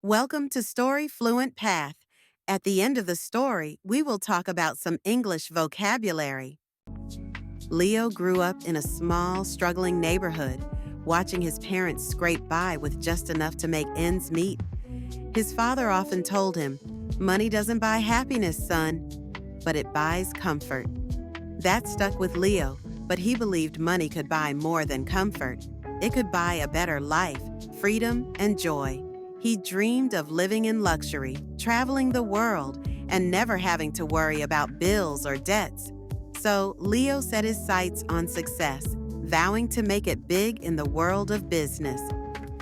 Welcome to Story Fluent Path. At the end of the story, we will talk about some English vocabulary. Leo grew up in a small, struggling neighborhood, watching his parents scrape by with just enough to make ends meet. His father often told him, "Money doesn't buy happiness, son, but it buys comfort." That stuck with Leo, but he believed money could buy more than comfort. It could buy a better life, freedom, and joy. He dreamed of living in luxury, traveling the world, and never having to worry about bills or debts. So, Leo set his sights on success, vowing to make it big in the world of business.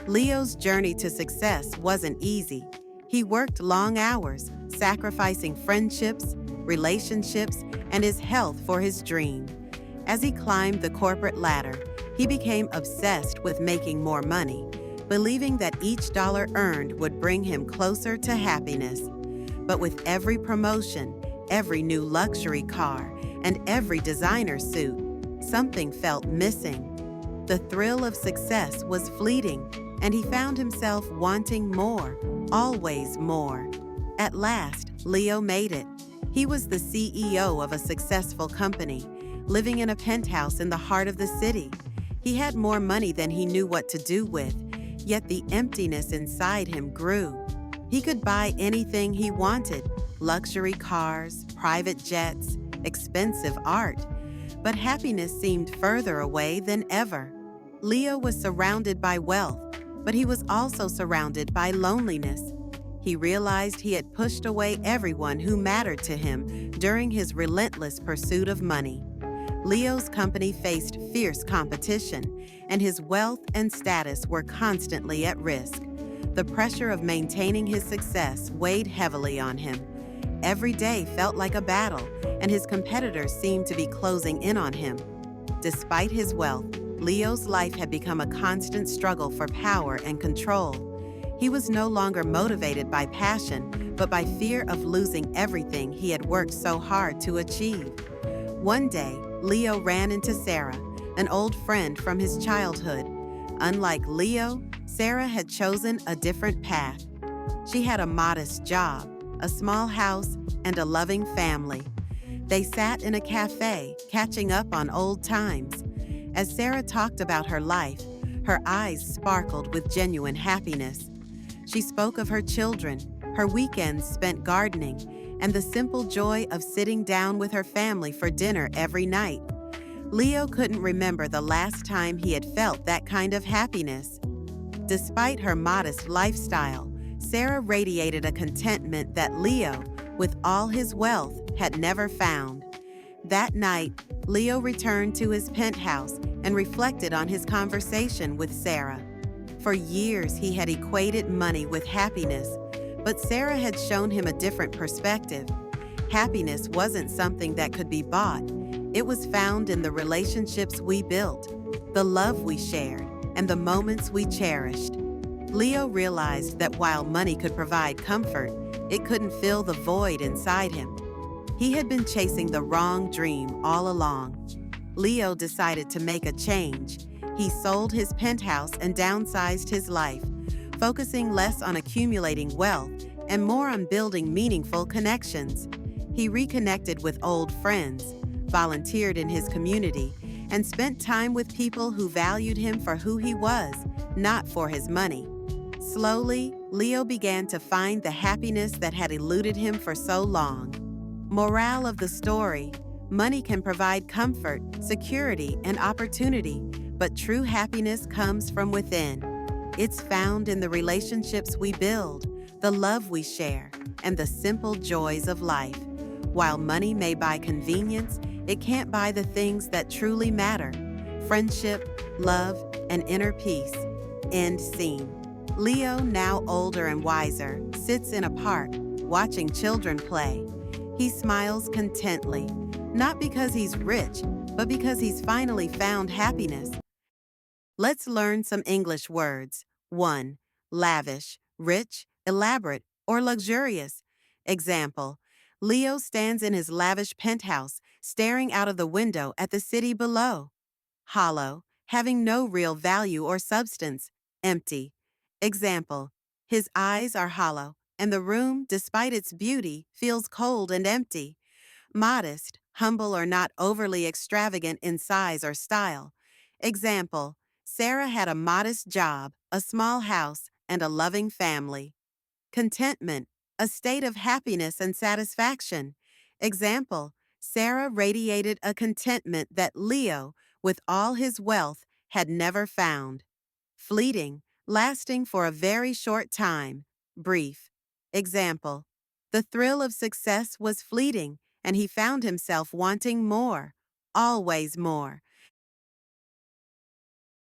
Leo's journey to success wasn't easy. He worked long hours, sacrificing friendships, relationships, and his health for his dream. As he climbed the corporate ladder, he became obsessed with making more money, believing that each dollar earned would bring him closer to happiness. But with every promotion, every new luxury car, and every designer suit, something felt missing. The thrill of success was fleeting, and he found himself wanting more, always more. At last, Leo made it. He was the CEO of a successful company, living in a penthouse in the heart of the city. He had more money than he knew what to do with, yet the emptiness inside him grew. He could buy anything he wanted: luxury cars, private jets, expensive art. But happiness seemed further away than ever. Leo was surrounded by wealth, but he was also surrounded by loneliness. He realized he had pushed away everyone who mattered to him during his relentless pursuit of money. Leo's company faced fierce competition, and his wealth and status were constantly at risk. The pressure of maintaining his success weighed heavily on him. Every day felt like a battle, and his competitors seemed to be closing in on him. Despite his wealth, Leo's life had become a constant struggle for power and control. He was no longer motivated by passion, but by fear of losing everything he had worked so hard to achieve. One day, Leo ran into Sarah, an old friend from his childhood. Unlike Leo, Sarah had chosen a different path. She had a modest job, a small house, and a loving family. They sat in a cafe, catching up on old times. As Sarah talked about her life, her eyes sparkled with genuine happiness. She spoke of her children, her weekends spent gardening, and the simple joy of sitting down with her family for dinner every night. Leo couldn't remember the last time he had felt that kind of happiness. Despite her modest lifestyle, Sarah radiated a contentment that Leo, with all his wealth, had never found. That night, Leo returned to his penthouse and reflected on his conversation with Sarah. For years, he had equated money with happiness, but Sarah had shown him a different perspective. Happiness wasn't something that could be bought. It was found in the relationships we built, the love we shared, and the moments we cherished. Leo realized that while money could provide comfort, it couldn't fill the void inside him. He had been chasing the wrong dream all along. Leo decided to make a change. He sold his penthouse and downsized his life, focusing less on accumulating wealth and more on building meaningful connections. He reconnected with old friends, volunteered in his community, and spent time with people who valued him for who he was, not for his money. Slowly, Leo began to find the happiness that had eluded him for so long. Morale of the story: money can provide comfort, security, and opportunity, but true happiness comes from within. It's found in the relationships we build, the love we share, and the simple joys of life. While money may buy convenience, it can't buy the things that truly matter: friendship, love, and inner peace. End scene. Leo, now older and wiser, sits in a park, watching children play. He smiles contently, not because he's rich, but because he's finally found happiness. Let's learn some English words. 1. Lavish, rich, elaborate, or luxurious. Example: Leo stands in his lavish penthouse, staring out of the window at the city below. Hollow, having no real value or substance. Empty. Example: His eyes are hollow, and the room, despite its beauty, feels cold and empty. Modest, humble, or not overly extravagant in size or style. Example: Sarah had a modest job, a small house, and a loving family. Contentment, a state of happiness and satisfaction. Example: Sarah radiated a contentment that Leo, with all his wealth, had never found. Fleeting, lasting for a very short time. Brief. Example: the thrill of success was fleeting, and he found himself wanting more. Always more.